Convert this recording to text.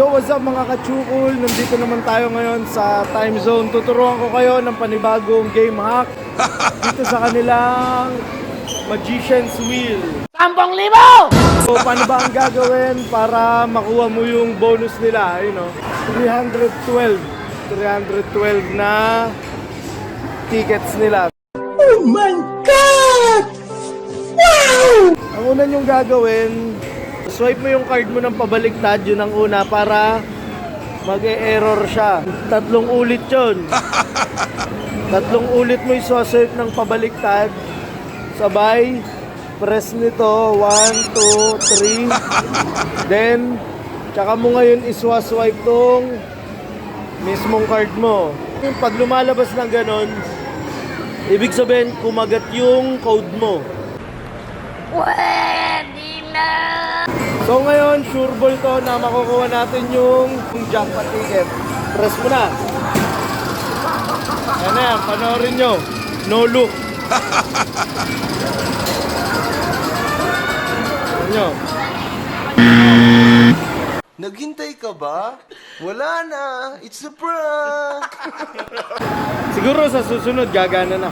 Yo, what's up mga kachukul? Nandito naman tayo ngayon sa time zone. Tuturuan ko kayo ng panibagong game hack dito sa kanilang Magician's Wheel. 10,000! So, paano ba ang gagawin para makuha mo yung bonus nila? Ayun, no? 312 na tickets nila. Oh my God! Wow! Ang una nyong gagawin, swipe mo yung card mo ng pabaliktad, yun ang una, para mag-e-error siya. 3 ulit yun. 3 ulit mo iswaswipe ng pabaliktad. Sabay, press nito, 1, 2, 3. Then, tsaka mo ngayon iswaswipe tong mismong card mo. Pag lumalabas ng ganon, ibig sabihin, kumagat yung code mo. Pwede na! So ngayon, sure ball to na makukuha natin yung jackpot ticket. Press mo na. Yan na yan, panoorin nyo. No look. Yan nyo. Naghintay ka ba? Wala na. It's a prank. Siguro sa susunod, gagana na.